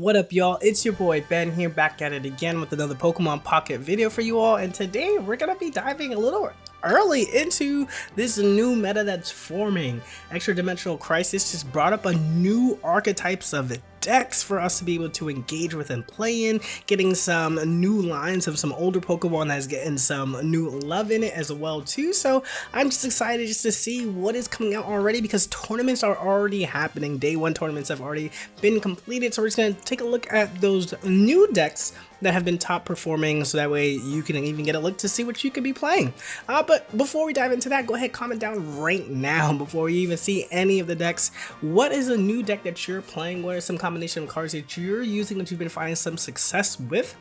What up, y'all? It's your boy Ben here, back at it again with another Pokemon Pocket video for you all, and today we're gonna be diving a little early into this new meta that's forming. Extra Dimensional Crisis just brought up a new archetypes of decks for us to be able to engage with and play in, getting some new lines of some older Pokemon that's getting some new love in it as well too. So I'm just excited just to see what is coming out already, because tournaments are already happening. Day one tournaments have already been completed, so we're just gonna take a look at those new decks that have been top performing, so that way you can even get a look to see what you could be playing. But before we dive into that, go ahead, comment down right now before you even see any of the decks. What is a new deck that you're playing? What are some combination of cards that you're using that you've been finding some success with?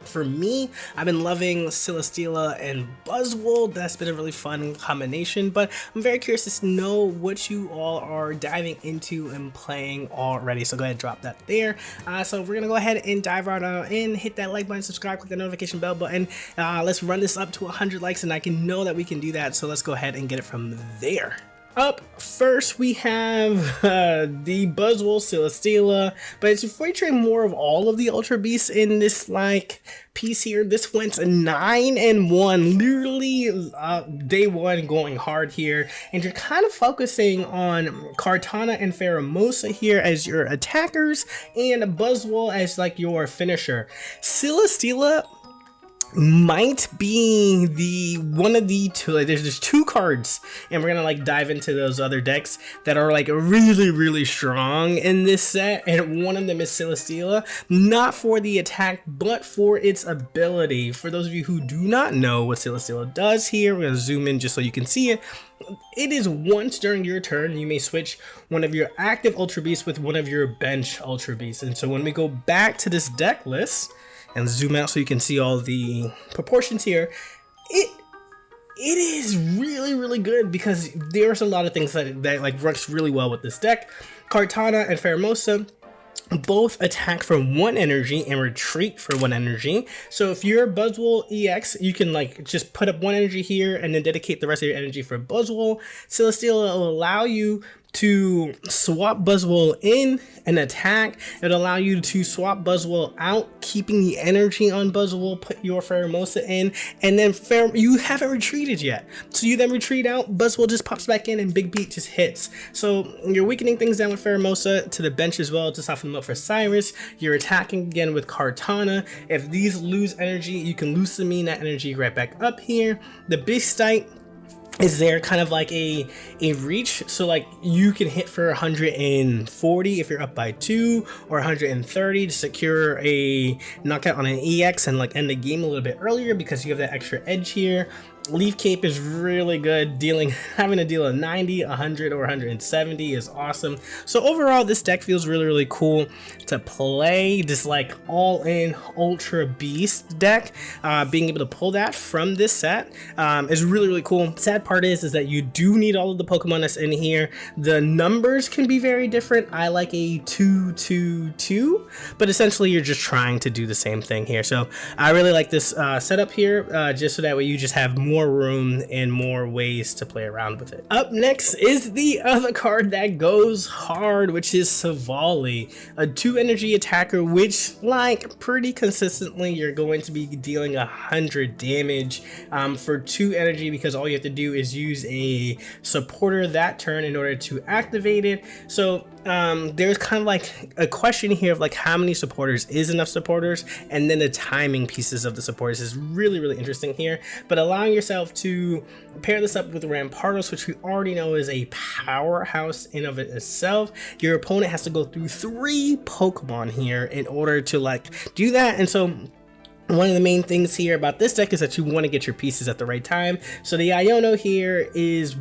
For me, I've been loving Celesteela and Buzzwole. That's been a really fun combination, but I'm very curious to know what you all are diving into and playing already. So go ahead and drop that there. So we're gonna go ahead and dive right on in, hit that like button, subscribe, click the notification bell button. Let's run this up to 100 likes, and I can know that we can do that. So let's go ahead and get it from there. Up first, we have the Buzzwole Celesteela, but it's featuring more of all of the Ultra Beasts in this piece here. This went 9-1, literally day one going hard here, and you're kind of focusing on Kartana and Pheromosa here as your attackers, and Buzzwole as your finisher. Celesteela might be the one of the two. There's just two cards, and we're gonna dive into those other decks that are really strong in this set, and one of them is Celesteela, not for the attack but for its ability. For those of you who do not know what Celesteela does here, we're gonna zoom in just so you can see it. It is once during your turn you may switch one of your active Ultra Beasts with one of your bench Ultra Beasts. And so when we go back to this deck list and zoom out so you can see all the proportions here, it is really good, because there's a lot of things that works really well with this deck. Kartana and Pheromosa both attack for 1 energy and retreat for 1 energy. So if you're Buzzwole EX, you can just put up 1 energy here and then dedicate the rest of your energy for Buzzwole. Celesteela will allow you to swap Buzzwole in and attack. It'll allow you to swap Buzzwole out, keeping the energy on Buzzwole, put your Pheromosa in, and then you haven't retreated yet. So you then retreat out, Buzzwole just pops back in, and Big Beat just hits. So you're weakening things down with Pheromosa to the bench as well to soften them up for Cyrus. You're attacking again with Kartana. If these lose energy, you can Lusamine that energy right back up here. The Beastite is there kind of a reach, so you can hit for 140 if you're up by 2, or 130 to secure a knockout on an EX and end the game a little bit earlier, because you have that extra edge here. Leaf Cape is really good, having to deal a 90, 100, or 170 is awesome. So overall, this deck feels really cool to play. This all-in Ultra Beast deck, being able to pull that from this set is really cool. Sad part is that you do need all of the Pokemon that's in here. The numbers can be very different. I like a 2-2-2, but essentially you're just trying to do the same thing here. So I really like this setup here, just so that way you just have more room and more ways to play around with it. Up next is the other card that goes hard, which is Savali, a 2 energy attacker, which pretty consistently you're going to be dealing 100 damage for 2 energy, because all you have to do is use a supporter that turn in order to activate it. So there's kind of a question here of how many supporters is enough supporters, and then the timing pieces of the supporters is really interesting here. But allowing yourself to pair this up with Rampardos, which we already know is a powerhouse in of it itself. Your opponent has to go through 3 Pokemon here in order to do that, and so one of the main things here about this deck is that you want to get your pieces at the right time. So the Iono here is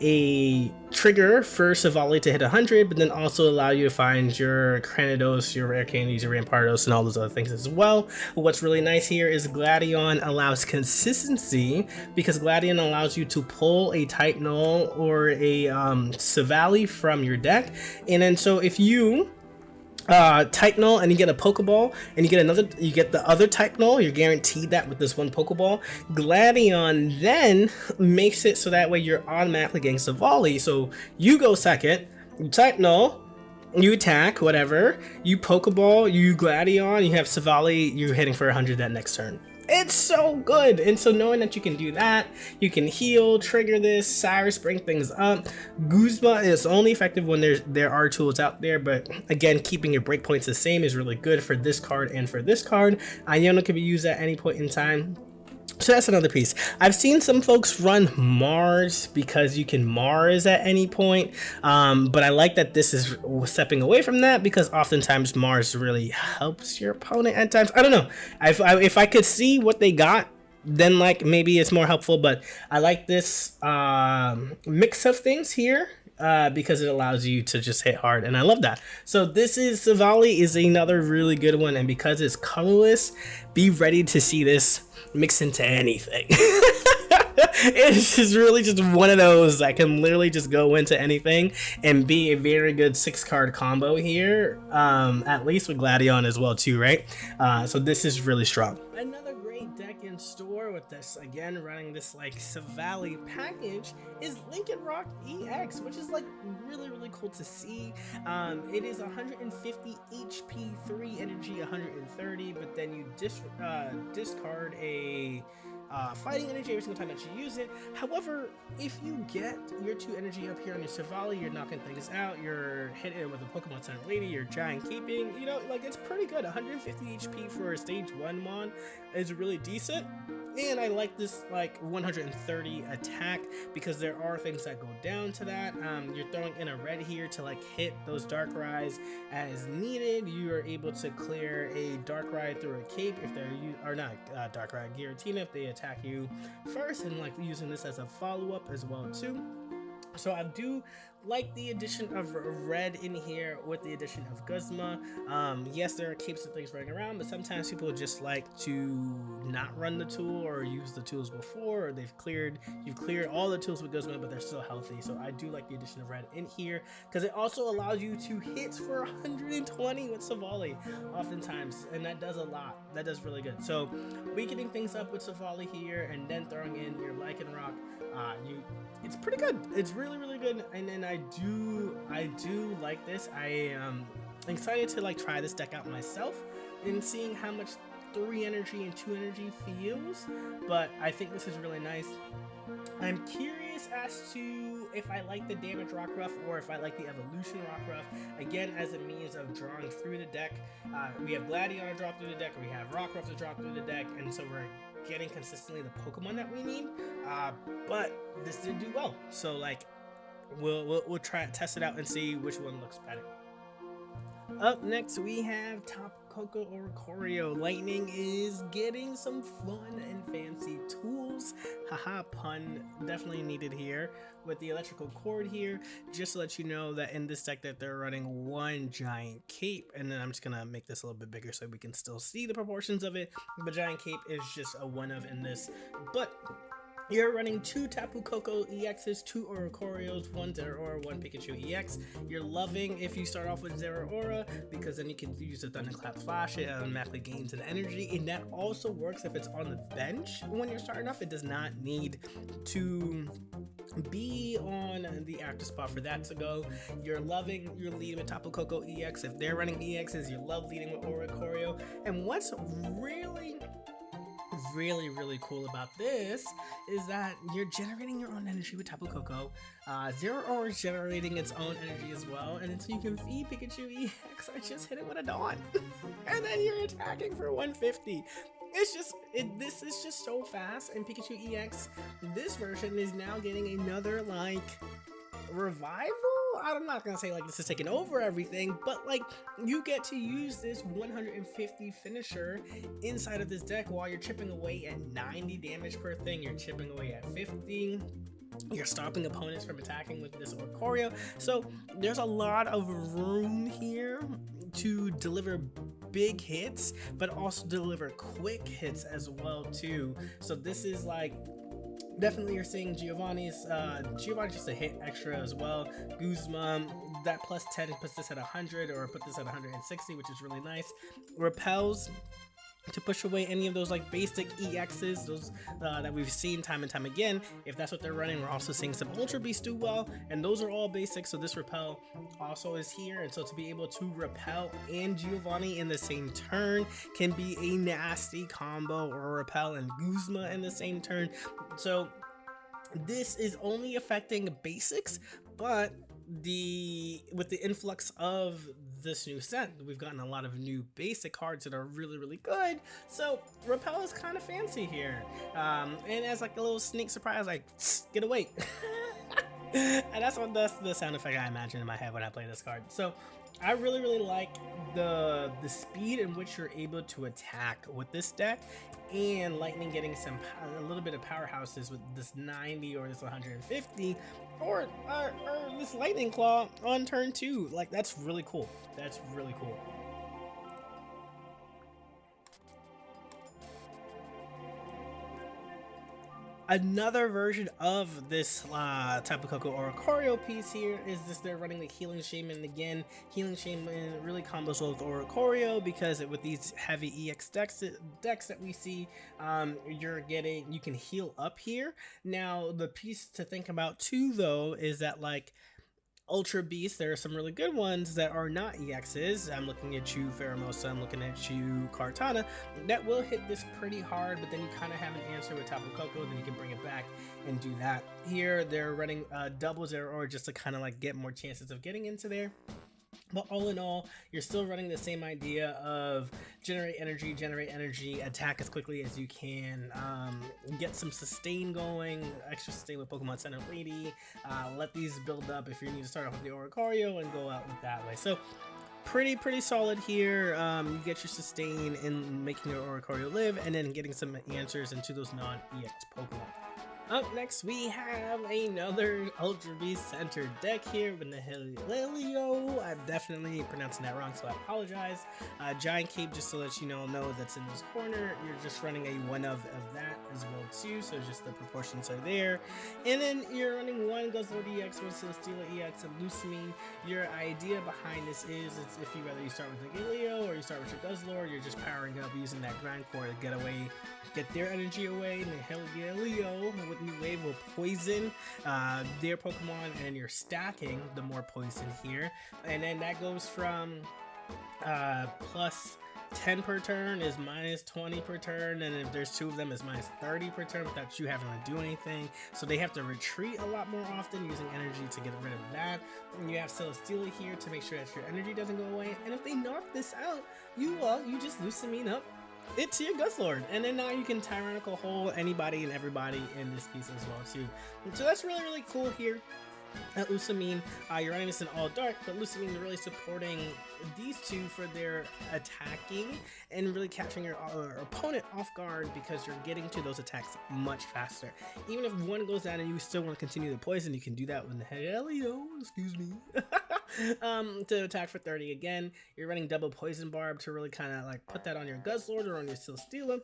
a trigger for Savali to hit 100, but then also allow you to find your Cranidos, your Rare Candies, your Rampardos, and all those other things as well. What's really nice here is Gladion allows consistency, because Gladion allows you to pull a Type Null or a Savali from your deck. And then so if you Type Null and you get a Pokeball, and you get the other Type Null, you're guaranteed that with this one Pokeball. Gladion then makes it so that way you're automatically getting Savali. So you go second, you Type Null, you attack, whatever, you Pokeball, you Gladion, you have Savali, you're hitting for 100 that next turn. It's so good. And so knowing that you can do that, you can heal, trigger this, Cyrus, bring things up. Guzma is only effective when there are tools out there, but again, keeping your breakpoints the same is really good for this card and for this card. Iono can be used at any point in time. So that's another piece. I've seen some folks run Mars because you can Mars at any point, but I like that this is stepping away from that because oftentimes Mars really helps your opponent at times. I don't know. If I could see what they got, then like maybe it's more helpful, but I like this mix of things here. Because it allows you to just hit hard, and I love that. So this is Savali is another really good one, and because it's colorless, be ready to see this mix into anything. It's just really just one of those that can literally just go into anything and be a very good 6-card combo here, at least with Gladion as well too, right? So this is really strong. Another great deck in store with this, again, running this like Savali package is Lincoln Rock EX, which is like really cool to see. It is 150 HP, 3 energy, 130, but then you discard a fighting energy every single time that you use it. However, if you get your 2 energy up here on your Savali, you're knocking things out, you're hitting it with a Pokemon Center Lady, you're giant keeping, you know, like it's pretty good. 150 HP for a stage 1 mon is really decent. And I like this like 130 attack because there are things that go down to that. You're throwing in a red here to like hit those Darkrai's as needed. You are able to clear a Darkrai through a cape if they're Darkrai, Giratina if they attack you first, and like using this as a follow-up as well too. So I do like the addition of red in here with the addition of Guzma. Yes, there are capes and things running around, but sometimes people just like to not run the tool or use the tools before, or you've cleared all the tools with Guzma, but they're still healthy. So I do like the addition of red in here because it also allows you to hit for 120 with Savali oftentimes, and that does a lot. That does really good. So weakening things up with Savali here and then throwing in your Lycanroc, it's pretty good. It's really good, and I do like this. I am excited to like try this deck out myself and seeing how much 3 energy and 2 energy feels, but I think this is really nice. I'm curious as to if I like the damage Rockruff or if I like the evolution Rockruff, again as a means of drawing through the deck. We have Gladion to draw through the deck, we have Rockruff to draw through the deck, and so we're getting consistently the Pokemon that we need, but this did do well, so like we'll try to test it out and see which one looks better. Up next we have Tapu Koko Oricorio. Lightning is getting some fun and fancy tools, haha, pun definitely needed here with the electrical cord here. Just to let you know that in this deck that they're running 1 giant cape, and then I'm just gonna make this a little bit bigger so we can still see the proportions of it. The giant cape is just a one of in this, but you're running 2 Tapu Koko EXs, 2 Oricorios, 1 Zeraora, 1 Pikachu EX. You're loving if you start off with Zeraora because then you can use the Thunderclap Flash. It automatically gains an energy, and that also works if it's on the bench when you're starting off. It does not need to be on the active spot for that to go. You're loving your lead with Tapu Koko EX. If they're running EXs, you love leading with Oricorio. And what's really cool about this is that you're generating your own energy with Tapu Koko. Zeraora is generating its own energy as well, and so you can feed Pikachu EX or just hit it with a Dawn. And then you're attacking for 150. This is just so fast, and Pikachu EX, this version is now getting another like revival. I'm not gonna say like this is taking over everything, but like you get to use this 150 finisher inside of this deck while you're chipping away at 90 damage per thing. You're chipping away at 50. You're stopping opponents from attacking with this Oricorio. So there's a lot of room here to deliver big hits, but also deliver quick hits as well too. So this is like, definitely you're seeing Giovanni's just a hit extra as well. Guzma, that plus 10 puts this at 100 or put this at 160, which is really nice. Repels to push away any of those like basic EXs, those that we've seen time and time again. If that's what they're running, we're also seeing some Ultra Beasts do well, and those are all basic, so this Repel also is here. And so to be able to Repel and Giovanni in the same turn can be a nasty combo, or Repel and Guzma in the same turn. So this is only affecting basics, but with the influx of this new set, we've gotten a lot of new basic cards that are really good. So Repel is kind of fancy here, and as like a little sneak surprise, like get away. And that's the sound effect I imagine in my head when I play this card. So I really like the speed in which you're able to attack with this deck, and Lightning getting a little bit of powerhouses with this 90 or this 150 or this Lightning Claw on turn 2. Like, that's really cool. That's really cool. Another version of this Tapu Koko Oricorio piece here is this. They're running the Healing Shaman again. Healing Shaman really combos well with Oricorio because with these heavy EX decks that we see, you can heal up here. Now the piece to think about too though is that like Ultra Beast, there are some really good ones that are not EXs. I'm looking at you, Pheromosa, I'm looking at you, Kartana, that will hit this pretty hard, but then you kind of have an answer with Tapu Koko, then you can bring it back and do that. Here, they're running doubles or just to kind of like get more chances of getting into there. But all in all, you're still running the same idea of generate energy, attack as quickly as you can, get some sustain going, extra sustain with Pokemon Center Lady, let these build up if you need to start off with the Oricorio and go out with that way. So pretty solid here. You get your sustain in making your Oricorio live, and then getting some answers into those non-EX Pokemon. Up next, we have another Ultra Beast centered deck here with the Helio. I'm definitely pronouncing that wrong, so I apologize. Giant Cape, just to let you know that's in this corner. You're just running a one of that as well too, so just the proportions are there. And then you're running one Guzzlord EX, one Celesteela EX, and Lucamine. Your idea behind this is it's if you start with the Helio or you start with your Guzzlord, you're just powering up using that grind core to get their energy away, and the Helio with new wave will poison their Pokemon, and you're stacking the more poison here, and then that goes from plus 10 per turn is minus 20 per turn, and if there's two of them is minus 30 per turn without you having to do anything. So they have to retreat a lot more often using energy to get rid of that. And you have Celesteela here to make sure that your energy doesn't go away, and if they knock this out, you just Lucamine up it's your Guzzlord, and then now you can Tyrannical Hole anybody and everybody in this piece as well too. So that's really cool here. At Lucamine, you're running this in all dark, but Lucamine is really supporting these two for their attacking and really catching your opponent off guard, because you're getting to those attacks much faster. Even if one goes down and you still want to continue the poison, you can do that with the Helio, excuse me, to attack for 30 again. You're running double Poison Barb to really kind of like put that on your Guzzlord or on your Celesteela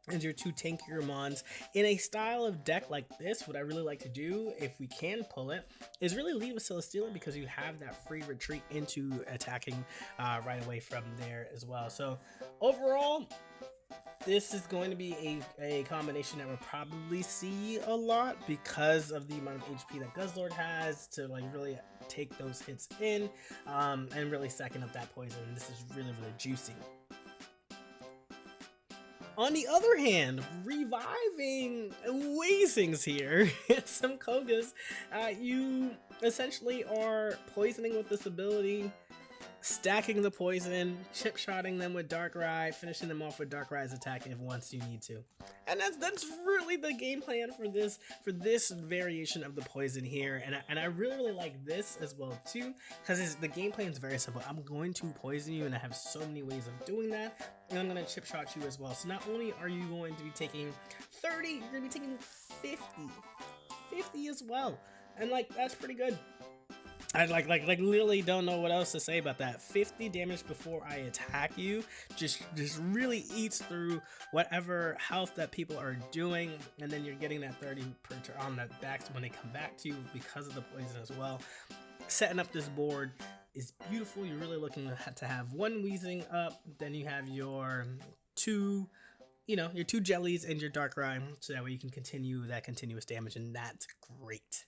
as your two tankier mons. In a style of deck like this, what I really like to do, if we can pull it, is really leave a Celesteela, because you have that free retreat into attacking right away from there as well. So overall, this is going to be a combination that we'll probably see a lot because of the amount of HP that Guzzlord has to like really take those hits in and really stacking up that poison. This is really juicy. On the other hand, reviving Weezings here, some Kogas, you essentially are poisoning with this ability, stacking the poison, chip-shotting them with Darkrai, finishing them off with Darkrai's attack if once you need to. And that's really the game plan for this variation of the poison here. And I really like this as well too, because the game plan is very simple. I'm going to poison you, and I have so many ways of doing that, and I'm going to chip-shot you as well. So not only are you going to be taking 30, you're going to be taking 50 as well. And like, that's pretty good. I like literally don't know what else to say about that. 50 damage before I attack you just really eats through whatever health that people are doing, and then you're getting that 30 per turn on the backs when they come back to you because of the poison as well. Setting up this board is beautiful. You're really looking to have one Weezing up, then you have your two, you know, your 2 jellies and your Darkrai, so that way you can continue that continuous damage, and that's great.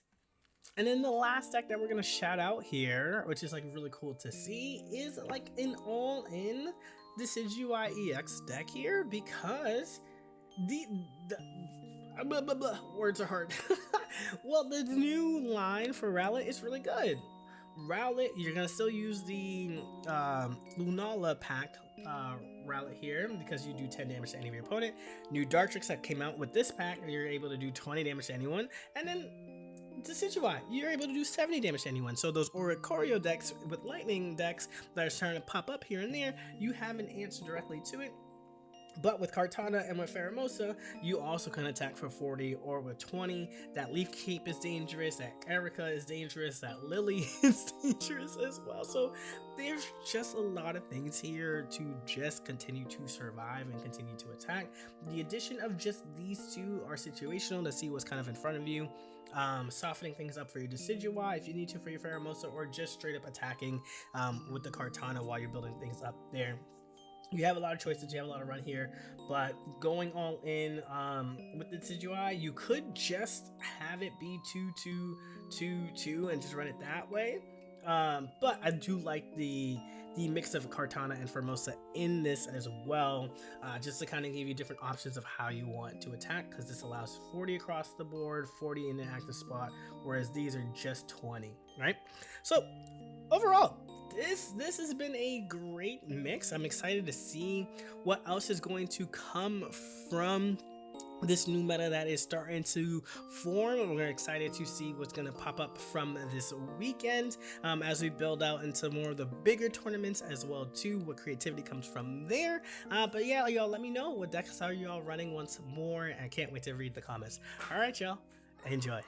And then the last deck that we're gonna shout out here, which is like really cool to see, is like an all-in Decidueye EX deck here, because words are hard. Well, the new line for Rowlet is really good. Rowlet, you're gonna still use the Lunala pack Rowlet here, because you do 10 damage to any of your opponent. New Dartrix that came out with this pack, you're able to do 20 damage to anyone. And then Decidueye, you're able to do 70 damage to anyone. So those Oricorio decks with lightning decks that are starting to pop up here and there, you have an answer directly to it. But with Kartana and with Pheromosa, you also can attack for 40 or with 20. That Leaf Cape is dangerous, that Erica is dangerous, that Lily is dangerous as well. So there's just a lot of things here to just continue to survive and continue to attack. The addition of just these two are situational to see what's kind of in front of you. Softening things up for your Decidueye if you need to for your Pheromosa, or just straight up attacking with the Kartana while you're building things up there. You have a lot of choices, you have a lot of run here, but going all in with the Decidueye, you could just have it be 2-2-2-2 and just run it that way. But I do like the mix of Kartana and Pheromosa in this as well, just to kind of give you different options of how you want to attack, because this allows 40 across the board, 40 in an active spot, whereas these are just 20, right? So overall, this has been a great mix. I'm excited to see what else is going to come from this new meta that is starting to form. We're excited to see what's going to pop up from this weekend as we build out into more of the bigger tournaments as well too, what creativity comes from there. But yeah, y'all, let me know what decks are y'all running once more. I can't wait to read the comments. All right, y'all, enjoy.